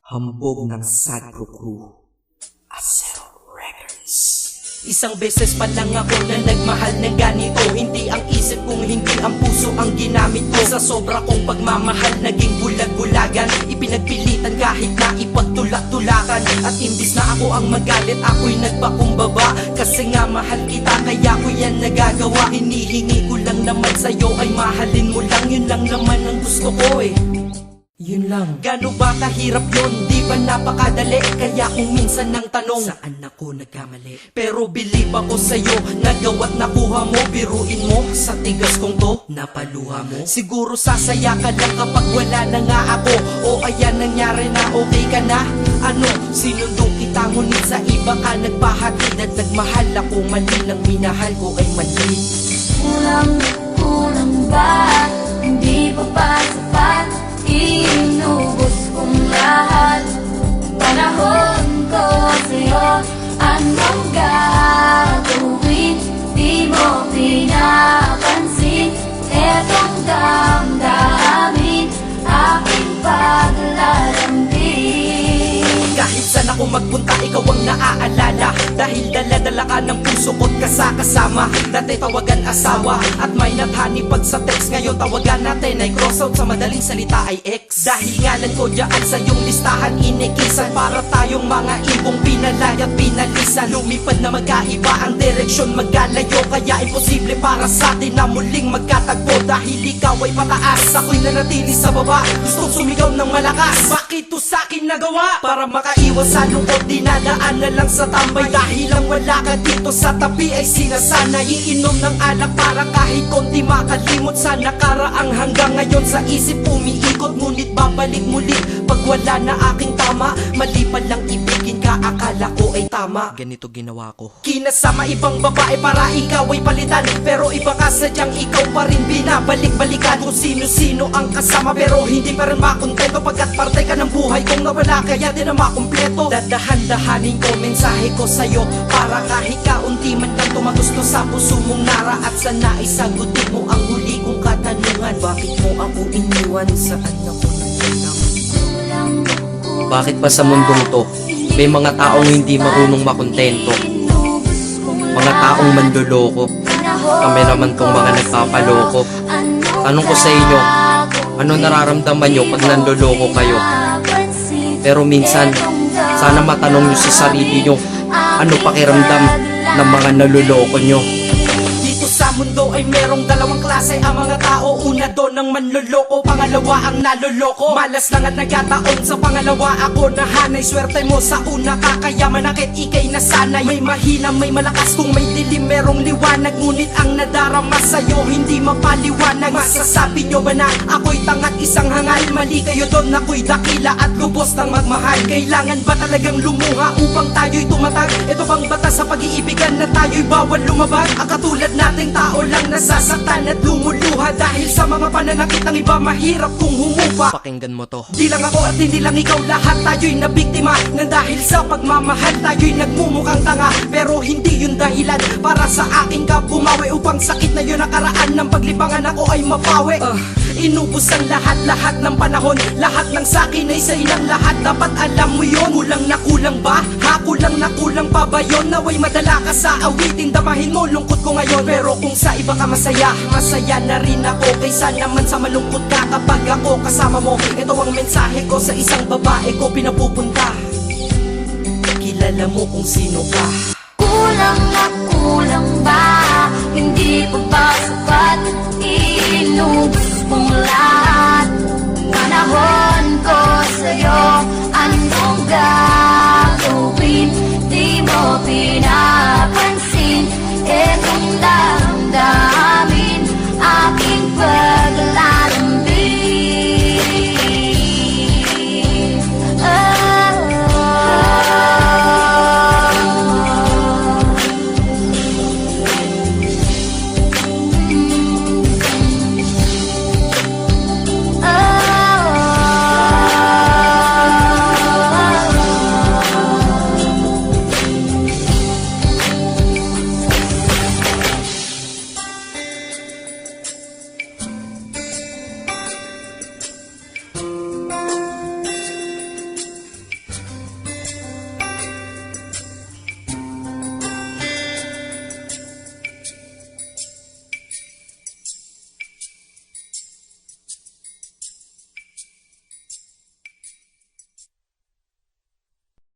Hambog ng Sadko Crew, Acero Records. Isang beses pa lang ako na nagmahal ng ganito. Hindi ang isip kung hindi ang puso ang ginamit ko. Sa sobra kong pagmamahal naging bulag-bulagan. Ipinagpilitan kahit na ipagtulak-tulakan. At imbis na ako ang magalit, ako'y nagpakumbaba. Kasi nga mahal kita, kaya ko yan nagagawa. Hinihingi ko lang naman sa'yo ay mahalin mo lang. Yun lang naman ang gusto ko eh. Yun lang. Gano ba kahirap yun? Di ba napakadali? Kaya kung minsan nang tanong, saan ako nagkamali? Pero believe ako sa'yo, nagawa't nakuha mo. Biruin mo, sa tigas kong to, napaluha mo. Siguro sasaya ka lang kapag wala na nga ako. O ayan nangyari na, okay ka na? Ano, sinundong kita ngunit sa iba ka nagpahatid. At nagmahal ako, mali lang minahal ko ay mali. Kulang ba? Hindi pa ba sapat? Inubos kong lahat. Panahon ko sa'yo, anong gagawin? Di mo pinapansin. Etong damdamin, aking paglalambing. Kahit saan ako magpunta, ikaw ang naaalala. Dahil dala-dala ka ng puso ko't kasama. Dati tawagan asawa at may nathani pag sa text. Ngayon tawagan natin ay cross out, sa madaling salita ay ex. Dahil ngalan ko dyan sa iyong listahan inikisan. Para tayong mga ibong pinalay at pinalisan. Lumipad na magkaiba ang direksyon, magkalayo. Kaya imposible para sa atin na muling magkatagpo. Dahil ikaw ay pataas, ako'y nanatili sa baba. Gustong sumigaw ng malakas, bakit to sa'kin nagawa? Para makaiwas sa lungkot, dinadaan na lang sa tambay. Dahil lang wala ka dito sa tabi ay sinasanay. Iinom ng alak para kahit konti makalimot sa nakaraang. Hanggang ngayon sa isip umiikot, ngunit babalik muli pag wala na aking tama. Mali pa lang ibigin ka, akala ko ay tama. Ganito ginawa ko, kinasama ibang babae para ikaw ay palitan. Pero iba ka sadyang ikaw pa rin binabalik-balikan. Kung sino-sino ang kasama pero hindi pa rin makontento. Pagkat parte ka ng buhay kong nawala, kaya di na makumpleto. Dadahan-dahanin ko mensahe ko sa'yo, para kahit kaunti man lang tumagusto sa puso mong nara. At sana isagutin mo ang huli kong katanungan, bakit mo ako iniwan, saan ako nagtanong? Bakit pa sa mundong to may mga taong hindi marunong makontento? Mga taong manloloko, kami naman tong mga nagpapaloko. Tanong ko sa inyo, ano nararamdaman nyo pag nanloloko kayo? Pero minsan, sana matanong nyo sa sarili nyo, ano pakiramdam ng mga naluloko nyo? Dito sa mundo ay merong dalawang klase ang mga tao. Una doon ang manloloko, pangalawa ang naloloko. Malas lang at nagkataon sa pangalawa ako nahanay. Swerte mo sa una ka, kaya manakit ikay nasanay. May mahina, may malakas, kung may dilim merong liwanag. Ngunit ang nadarama sa'yo hindi mapaliwanag. Masasabi nyo ba na ako'y tangat isang hangal? Mali kayo doon, ako'y dakila at lubos ng magmahal. Kailangan ba talagang lumuha upang tayo'y tumatag? Ito bang batas sa pag-iibigan na tayo'y bawal lumabag? Ang katulad nating tao lang nasasaktan at lumuluha dahil sa mga pananakit ng iba, mahirap kung humupa. Pakinggan mo to, di lang ako at hindi lang ikaw, lahat tayo'y nabiktima. Na dahil sa pagmamahal tayo'y nagmumukhang tanga. Pero hindi yun dahilan para sa akin ka bumawi. Upang sakit na yun nakaraan ng paglibangan ako ay mapawi. Inubos ang lahat-lahat ng panahon. Lahat ng sakin ay sa ilang lahat. Dapat alam mo yun. Kulang na kulang ba? Ha? Kulang na kulang pa ba yun? Naway madala ka sa awitin, damahin mo lungkot ko ngayon. Pero kung sa iba ka masaya, masaya na rin ako. Kaysa naman sa malungkot ka kapag ako kasama mo. Ito ang mensahe ko sa isang babae ko pinapupunta. Kilala mo kung sino ka.